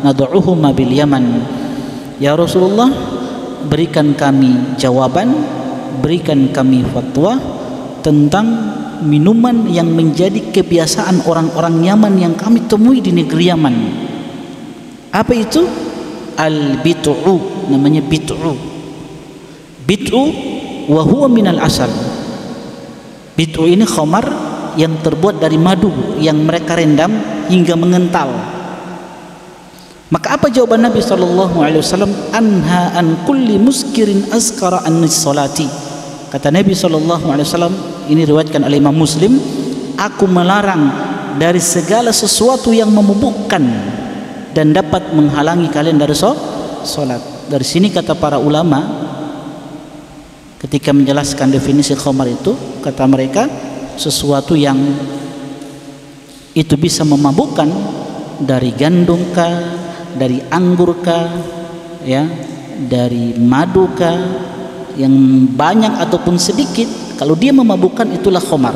A: nad'uhuma bil Yaman. Ya Rasulullah, berikan kami jawaban, berikan kami fatwa tentang minuman yang menjadi kebiasaan orang-orang Yaman yang kami temui di negeri Yaman. Apa itu? Al-bit'u, namanya bit'u. Bit'u wa huwa minal asal. Bit'u ini khamar yang terbuat dari madu yang mereka rendam hingga mengental. Maka apa jawaban Nabi SAW? Anha an kulli muskirin azkara annis salati. Kata Nabi SAW, ini diriwayatkan oleh Imam Muslim, aku melarang dari segala sesuatu yang memabukkan dan dapat menghalangi kalian dari salat. Dari sini kata para ulama ketika menjelaskan definisi khamar itu, kata mereka sesuatu yang itu bisa memabukkan, dari gandum kah, dari anggur kah, ya, dari madu kah, yang banyak ataupun sedikit, kalau dia memabukkan itulah khamar.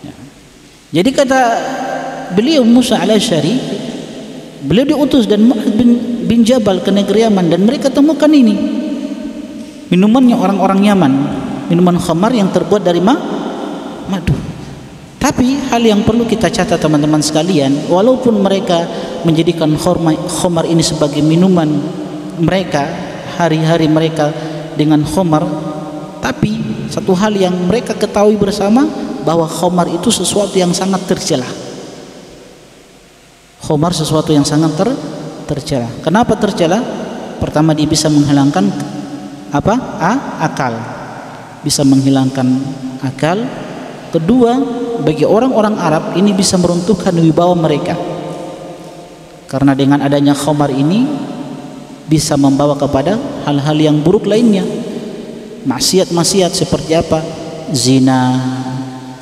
A: Ya. Jadi kata beliau Musa al-Asy'ari, beliau diutus dan Mu'adz bin Jabal ke negeri Yaman, dan mereka temukan ini minumannya orang-orang Yaman, minuman khamar yang terbuat dari madu. Tapi hal yang perlu kita catat teman-teman sekalian, walaupun mereka menjadikan khamar ini sebagai minuman mereka, hari-hari mereka dengan khamar, tapi satu hal yang mereka ketahui bersama, bahwa khamar itu sesuatu yang sangat tercela. Khamar sesuatu yang sangat tercela. Kenapa tercela? Pertama, dia bisa menghilangkan apa? Akal. Bisa menghilangkan akal. Kedua, bagi orang-orang Arab ini bisa meruntuhkan wibawa mereka, karena dengan adanya khamar ini bisa membawa kepada hal-hal yang buruk lainnya, maksiat-maksiat seperti apa? Zina,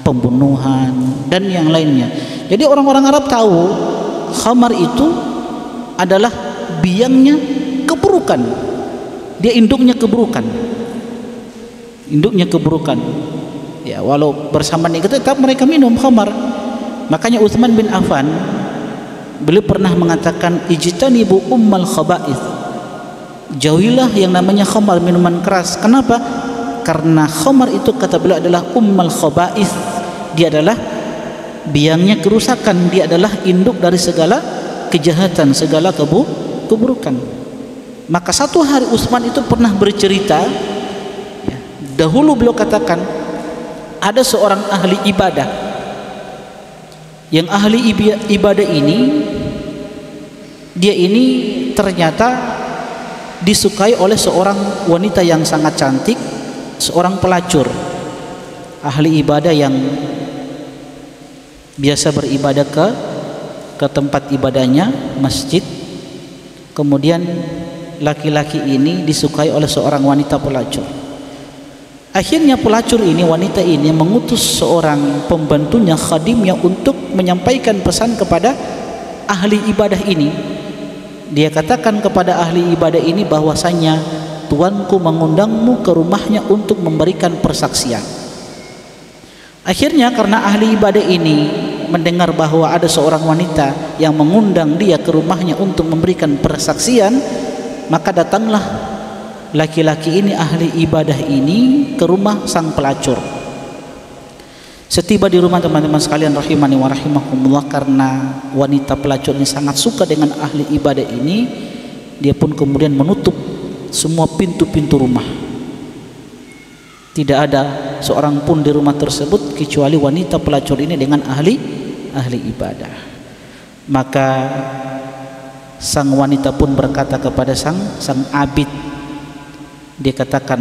A: pembunuhan, dan yang lainnya. Jadi orang-orang Arab tahu khamar itu adalah biangnya keburukan, dia induknya keburukan, ya, walau bersamaan itu tetap mereka minum khamar. Makanya Utsman bin Affan, beliau pernah mengatakan, ijtanibu ummal khaba'ith, jauhilah yang namanya khamar, minuman keras. Kenapa? Karena khamar itu kata beliau adalah ummal khaba'ith, dia adalah biangnya kerusakan, dia adalah induk dari segala kejahatan, segala keburukan. Maka satu hari Utsman itu pernah bercerita, ya, dahulu beliau katakan, ada seorang ahli ibadah, yang ahli ibadah ini, dia ini ternyata disukai oleh seorang wanita yang sangat cantik, seorang pelacur. Ahli ibadah yang biasa beribadah ke tempat ibadahnya, masjid. Kemudian laki-laki ini disukai oleh seorang wanita pelacur. Akhirnya pelacur ini, wanita ini mengutus seorang pembantunya, khadimnya, untuk menyampaikan pesan kepada ahli ibadah ini. Dia katakan kepada ahli ibadah ini bahwasanya tuanku mengundangmu ke rumahnya untuk memberikan persaksian. Akhirnya karena ahli ibadah ini mendengar bahwa ada seorang wanita yang mengundang dia ke rumahnya untuk memberikan persaksian, maka datanglah laki-laki ini, ahli ibadah ini, ke rumah sang pelacur. Setiba di rumah teman-teman sekalian rahimani wa rahimakumullah, karena wanita pelacur ini sangat suka dengan ahli ibadah ini, dia pun kemudian menutup semua pintu-pintu rumah. Tidak ada seorang pun di rumah tersebut kecuali wanita pelacur ini dengan ahli ibadah. Maka sang wanita pun berkata kepada sang abid, dia katakan,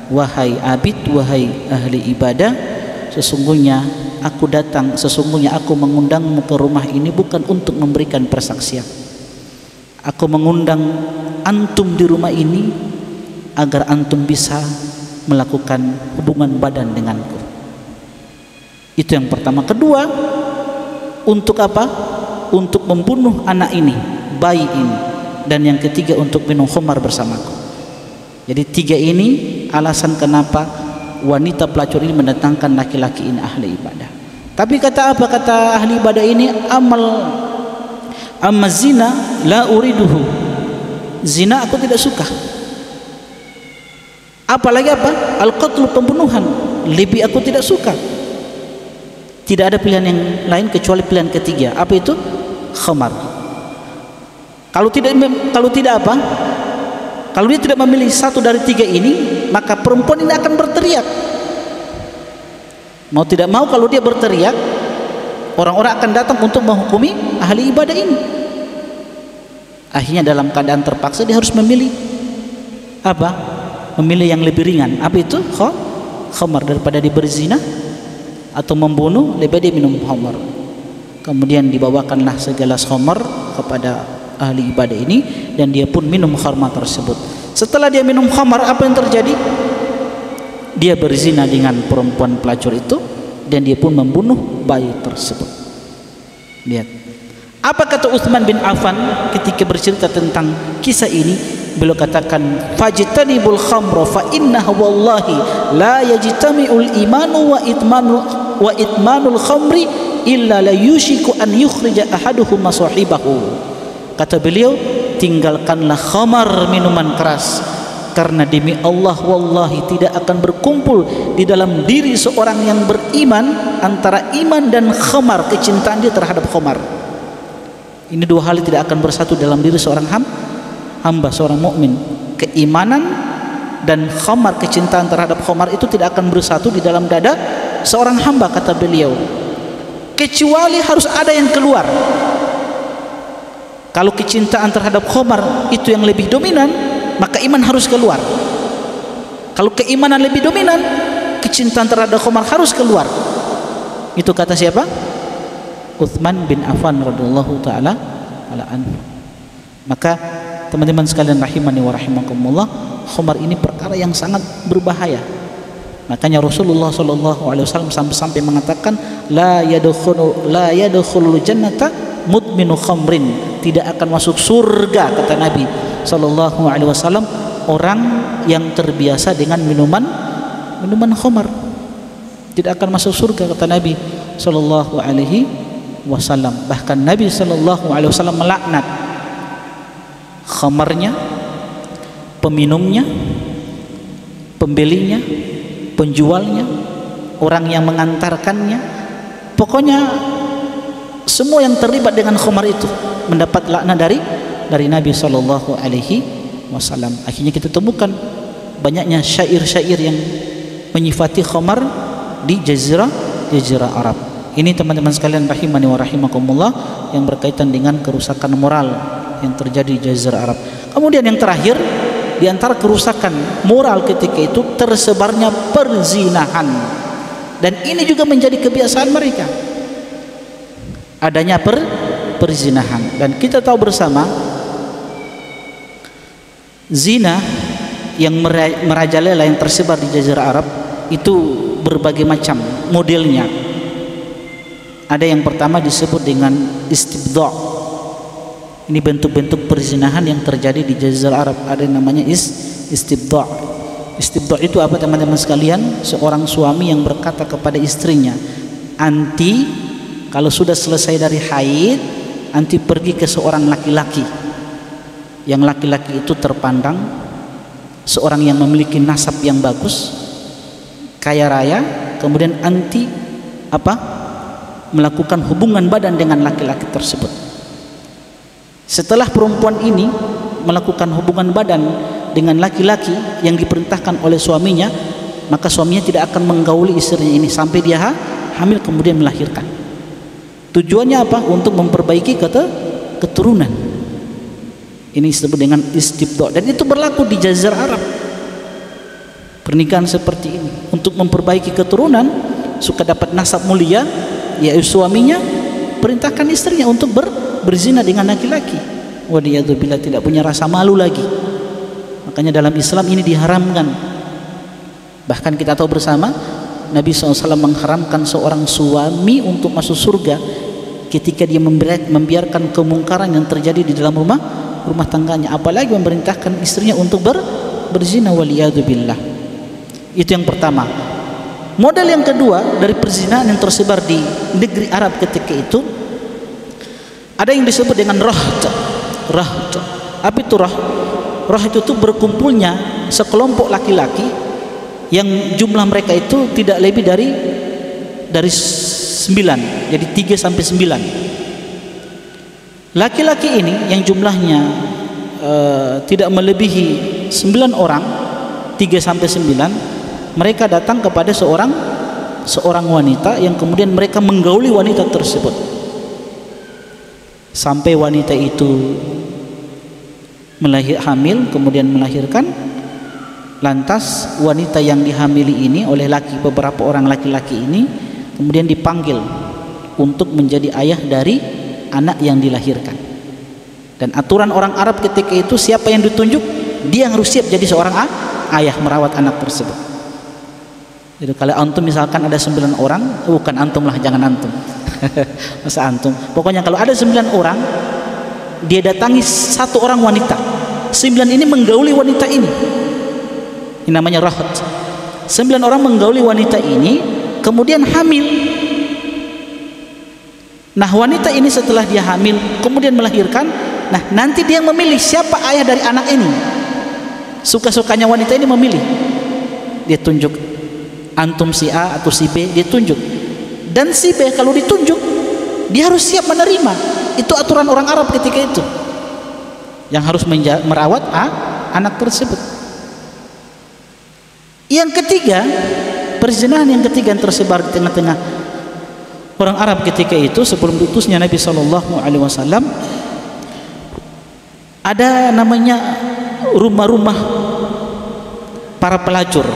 A: wahai abid, wahai ahli ibadah, sesungguhnya aku mengundangmu ke rumah ini bukan untuk memberikan persaksian. Aku mengundang antum di rumah ini agar antum bisa melakukan hubungan badan denganku. Itu yang pertama. Kedua, untuk apa? Untuk membunuh anak ini, bayi ini. Dan yang ketiga, untuk minum khamar bersamaku. Jadi tiga ini alasan kenapa wanita pelacur ini mendatangkan laki-laki ini ahli ibadah. Tapi kata apa? Kata ahli ibadah ini, amma zina la uriduhu, zina aku tidak suka. Apalagi apa? Al-qatlu, pembunuhan, lebih aku tidak suka. Tidak ada pilihan yang lain kecuali pilihan ketiga. Apa itu? Khamar. Kalau tidak apa? Kalau dia tidak memilih satu dari tiga ini, maka perempuan ini akan berteriak. Mau tidak mau, kalau dia berteriak, orang-orang akan datang untuk menghukumi ahli ibadah ini. Akhirnya dalam keadaan terpaksa dia harus memilih apa? Memilih yang lebih ringan. Apa itu? Khamar. Daripada dia berzina atau membunuh, lebih dia minum khamar. Kemudian dibawakanlah segelas khamar kepada ahli ibadah ini, dan dia pun minum khamar tersebut. Setelah dia minum khamar, apa yang terjadi? Dia berzina dengan perempuan pelacur itu, dan dia pun membunuh bayi tersebut. Lihat apa kata Utsman bin Affan ketika bercerita tentang kisah ini. Beliau katakan, fajtanibul khamra fa innahu wallahi la yajtami'ul imanu wa itmanul khamri illa la yushiku an yukhrija ahaduhum sahibahu. Kata beliau, tinggalkanlah khamar, minuman keras, karena demi Allah wallahi tidak akan berkumpul di dalam diri seorang yang beriman antara iman dan khamar, kecintaan dia terhadap khamar. Ini dua hal tidak akan bersatu dalam diri seorang hamba, seorang mukmin. Keimanan dan khamar, kecintaan terhadap khamar itu tidak akan bersatu di dalam dada seorang hamba, kata beliau, kecuali harus ada yang keluar. Kalau kecintaan terhadap khamar itu yang lebih dominan, maka iman harus keluar. Kalau keimanan lebih dominan, kecintaan terhadap khamar harus keluar. Itu kata siapa? Utsman bin Affan radhiyallahu taala anhu. Maka teman-teman sekalian rahimani wa rahimakumullah, khamar ini perkara yang sangat berbahaya. Makanya Rasulullah sallallahu alaihi wasallam sampai mengatakan, la yadkhulul jannata mudminu khamrin, tidak akan masuk surga, kata Nabi sallallahu alaihi wasallam, orang yang terbiasa dengan minuman khamar. Tidak akan masuk surga, kata Nabi sallallahu alaihi wasallam. Bahkan Nabi sallallahu alaihi wasallam melaknat khamarnya, peminumnya, pembelinya, penjualnya, orang yang mengantarkannya, pokoknya semua yang terlibat dengan khamar itu mendapat laknat dari Nabi sallallahu alaihi wasallam. Akhirnya kita temukan banyaknya syair-syair yang menyifati khamar di jazirah Arab. Ini teman-teman sekalian rahimani wa rahimakumullah, yang berkaitan dengan kerusakan moral yang terjadi di jazirah Arab. Kemudian yang terakhir, di antara kerusakan moral ketika itu tersebarnya perzinahan, dan ini juga menjadi kebiasaan mereka, adanya perzinahan. Dan kita tahu bersama, zina yang merajalela yang tersebar di jazirah Arab itu berbagai macam modelnya. Ada yang pertama disebut dengan istibda'. Ini bentuk-bentuk perzinahan yang terjadi di jazirah Arab. Ada yang namanya istibda'. Istibda' itu apa teman-teman sekalian? Seorang suami yang berkata kepada istrinya, "Anti kalau sudah selesai dari haid, anti pergi ke seorang laki-laki." Yang laki-laki itu terpandang seorang yang memiliki nasab yang bagus, kaya raya, kemudian anti melakukan hubungan badan dengan laki-laki tersebut. Setelah perempuan ini melakukan hubungan badan dengan laki-laki yang diperintahkan oleh suaminya, maka suaminya tidak akan menggauli istrinya ini sampai dia hamil kemudian melahirkan. Tujuannya apa? Untuk memperbaiki keturunan. Ini disebut dengan istibda', dan itu berlaku di jazirah Arab. Pernikahan seperti ini untuk memperbaiki keturunan, suka dapat nasab mulia, yaitu suaminya perintahkan istrinya untuk berzina dengan laki-laki. Waliyadzubillah, tidak punya rasa malu lagi. Makanya dalam Islam ini diharamkan. Bahkan kita tahu bersama, Nabi SAW mengharamkan seorang suami untuk masuk surga ketika dia membiarkan kemungkaran yang terjadi di dalam rumah tangganya, apalagi memerintahkan istrinya untuk berzina. Waliyadzubillah. Itu yang pertama. Model yang kedua dari perzinahan yang tersebar di negeri Arab ketika itu, ada yang disebut dengan rahd. Apa itu rahd? Rahd itu berkumpulnya sekelompok laki-laki yang jumlah mereka itu tidak lebih dari 9, jadi 3 sampai 9. Laki-laki ini yang jumlahnya tidak melebihi 9 orang, 3 sampai 9, mereka datang kepada seorang wanita yang kemudian mereka menggauli wanita tersebut sampai wanita itu hamil kemudian melahirkan, lantas wanita yang dihamili ini oleh beberapa orang laki-laki ini kemudian dipanggil untuk menjadi ayah dari anak yang dilahirkan. Dan aturan orang Arab ketika itu, siapa yang ditunjuk dia harus siap jadi seorang ayah merawat anak tersebut. Jadi kalau antum misalkan ada 9 orang, bukan antum lah, jangan antum masa antum, pokoknya kalau ada 9 orang, dia datangi 1 orang wanita, 9 ini menggauli wanita ini namanya rahat. 9 orang menggauli wanita ini kemudian hamil. Nah wanita ini setelah dia hamil kemudian melahirkan, nah nanti dia memilih siapa ayah dari anak ini. Suka-sukanya wanita ini memilih, dia tunjuk antum si A atau si B, dia tunjuk. Dan si B kalau ditunjuk dia harus siap menerima. Itu aturan orang Arab ketika itu, yang harus merawat anak tersebut. Yang ketiga, perzinahan yang ketiga yang tersebar di tengah-tengah orang Arab ketika itu sebelum diutusnya Nabi SAW, ada namanya rumah-rumah para pelacur.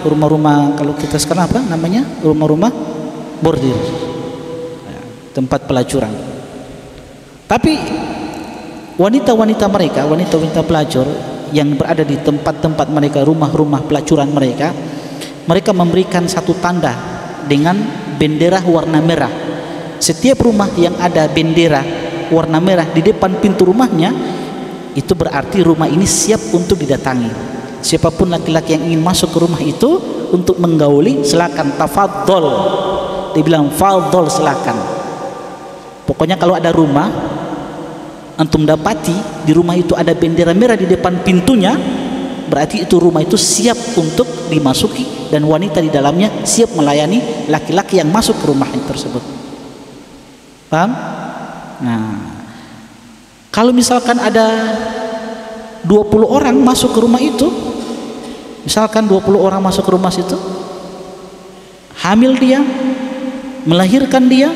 A: Rumah-rumah, kalau kita sekarang apa namanya, rumah-rumah bordir, tempat pelacuran. Tapi wanita-wanita mereka, wanita-wanita pelacur yang berada di tempat-tempat mereka, rumah-rumah pelacuran mereka, mereka memberikan satu tanda dengan bendera warna merah. Setiap rumah yang ada bendera warna merah di depan pintu rumahnya, itu berarti rumah ini siap untuk didatangi. Siapapun laki-laki yang ingin masuk ke rumah itu untuk menggauli, silakan, tafadhol. Dibilang fadhol, silakan. Pokoknya kalau ada rumah antum dapati di rumah itu ada bendera merah di depan pintunya, berarti itu rumah itu siap untuk dimasuki dan wanita di dalamnya siap melayani laki-laki yang masuk ke rumah tersebut. Paham? Nah, kalau misalkan ada 20 orang masuk ke rumah itu, misalkan 20 orang masuk ke rumah situ, hamil dia, melahirkan dia,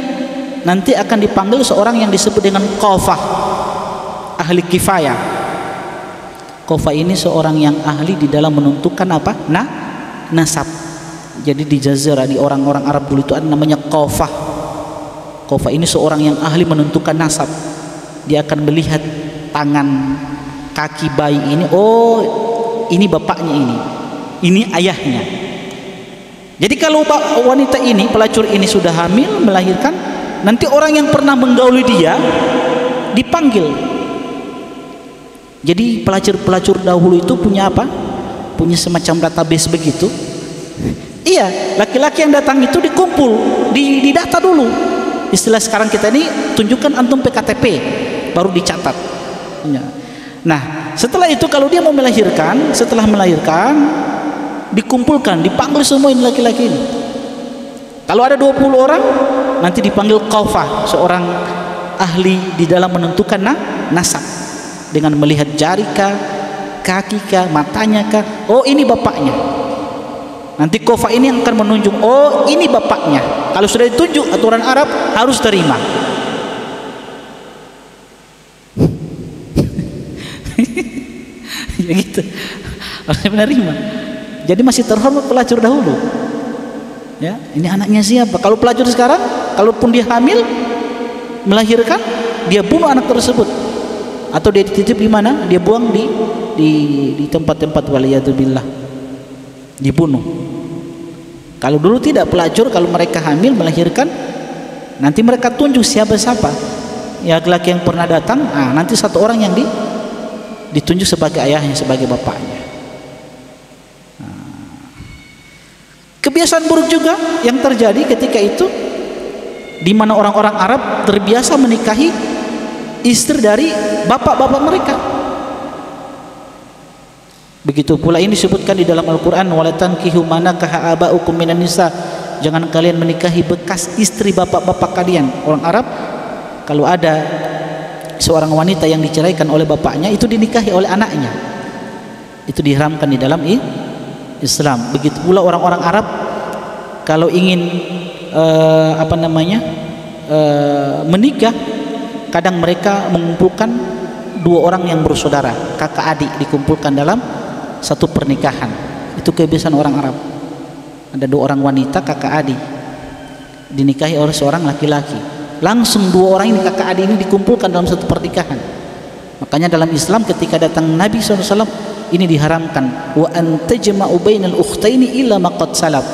A: nanti akan dipanggil seorang yang disebut dengan qafah, ahli kifayah. Qafah ini seorang yang ahli di dalam menentukan apa? Nasab. Jadi di Jazirah, di orang-orang Arab dulu itu ada namanya qafah. Qafah ini seorang yang ahli menentukan nasab. Dia akan melihat tangan, kaki bayi ini, oh ini bapaknya, ini ayahnya. Jadi kalau wanita ini, pelacur ini sudah hamil, melahirkan, nanti orang yang pernah menggauli dia dipanggil. Jadi pelacur-pelacur dahulu itu punya apa? Punya semacam database begitu. Iya, laki-laki yang datang itu dikumpul, didata dulu. Istilah sekarang kita ini, tunjukkan antum PKTP, baru dicatat. Nah, setelah itu kalau dia mau melahirkan, setelah melahirkan dikumpulkan, dipanggil semua ini laki-laki ini. Kalau ada 20 orang, nanti dipanggil qafah, seorang ahli di dalam menentukan nasab dengan melihat jari kah, kaki kah, matanya kah, oh ini bapaknya. Nanti qafah ini yang akan menunjuk, oh ini bapaknya. Kalau sudah ditunjuk, aturan Arab harus terima. Ya gitu, harus menerima. Jadi masih terhormat pelacur dahulu. Ya, ini anaknya siapa? Kalau pelacur sekarang, kalaupun dia hamil, melahirkan, dia bunuh anak tersebut, atau dia dititip di mana? Dia buang di tempat-tempat waliyadzubillah, dibunuh. Kalau dulu tidak, pelacur kalau mereka hamil melahirkan, nanti mereka tunjuk siapa-siapa ya laki-laki yang pernah datang. Nanti satu orang yang ditunjuk sebagai ayahnya, sebagai bapaknya. Kebiasaan buruk juga yang terjadi ketika itu, di mana orang-orang Arab terbiasa menikahi istri dari bapak-bapak mereka. Begitu pula ini disebutkan di dalam Al-Quran, wala tankihu ma nakaha aba'ukum minan nisa, jangan kalian menikahi bekas istri bapak-bapak kalian. Orang Arab kalau ada seorang wanita yang diceraikan oleh bapaknya, itu dinikahi oleh anaknya, itu diharamkan di dalam Islam. Begitu pula orang-orang Arab kalau ingin menikah, kadang mereka mengumpulkan dua orang yang bersaudara, kakak adik dikumpulkan dalam satu pernikahan. Itu kebiasaan orang Arab. Ada dua orang wanita kakak adik dinikahi oleh seorang laki-laki. Langsung dua orang ini kakak adik ini dikumpulkan dalam satu pernikahan. Makanya dalam Islam ketika datang Nabi SAW ini diharamkan, wa an tajma'u bainal ukhtaini illa ma qad salaf.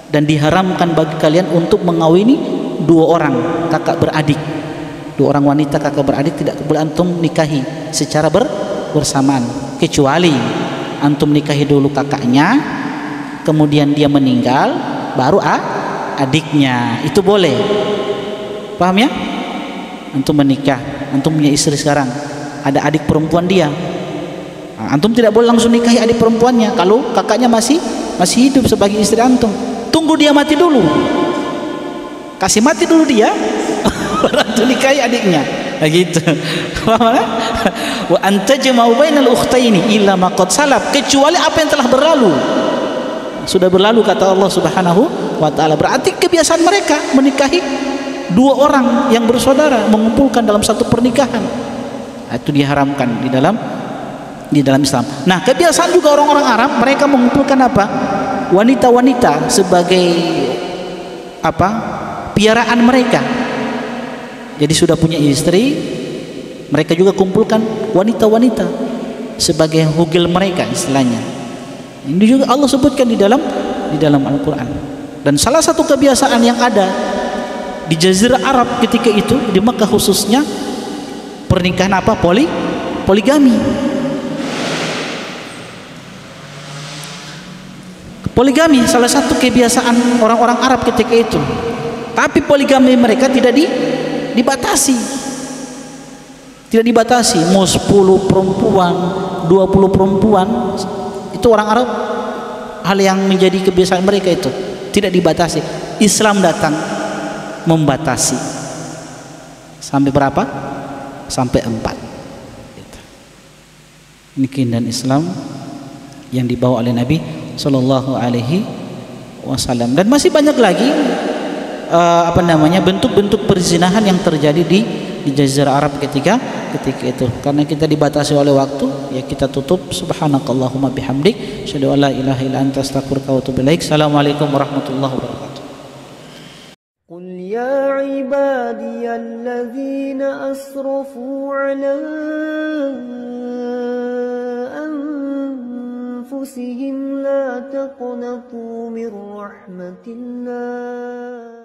A: Dan diharamkan bagi kalian untuk mengawini dua orang kakak beradik. Dua orang wanita kakak beradik tidak boleh antum nikahi secara bersamaan, kecuali antum nikahi dulu kakaknya, kemudian dia meninggal, baru adiknya, itu boleh. Paham ya? Antum menikah, antum punya istri sekarang, ada adik perempuan dia, antum tidak boleh langsung nikahi adik perempuannya kalau kakaknya masih hidup sebagai istri antum. Tunggu dia mati dulu, kasih mati dulu dia, baru antum nikahi adiknya. Begitu. Wa anta jama'u bainal ukhtaini illa ma qad salaf, kecuali apa yang telah berlalu. Sudah berlalu kata Allah Subhanahu wa taala. Berarti kebiasaan mereka menikahi dua orang yang bersaudara, mengumpulkan dalam satu pernikahan. Itu diharamkan di dalam Islam. Nah, kebiasaan juga orang-orang Arab, mereka mengumpulkan apa? Wanita-wanita sebagai apa? Piaraan mereka. Jadi sudah punya istri, mereka juga kumpulkan wanita-wanita sebagai hugil mereka istilahnya. Ini juga Allah sebutkan di dalam Al-Qur'an. Dan salah satu kebiasaan yang ada di Jazirah Arab ketika itu, di Makkah khususnya, pernikahan apa? Poligami. Poligami salah satu kebiasaan orang-orang Arab ketika itu. Tapi poligami mereka tidak dibatasi. Tidak dibatasi, mau 10 perempuan, 20 perempuan, itu orang Arab hal yang menjadi kebiasaan mereka itu, tidak dibatasi. Islam datang membatasi. Sampai berapa? Sampai 4. Ini keindahan Islam yang dibawa oleh Nabi Sallallahu Alaihi Wasallam. Dan masih banyak lagi bentuk-bentuk perzinahan yang terjadi di Jazirah Arab ketika itu. Karena kita dibatasi oleh waktu, ya kita tutup. Subhanakallahumma bihamdik, asyhadu an la ilaha illa anta, astaghfiruka wa atubu ilaik. Assalamualaikum warahmatullahi wabarakatuh.
B: قل يا عبادي الذين أسرفوا على أنفسهم لا تقنطوا من رحمة الله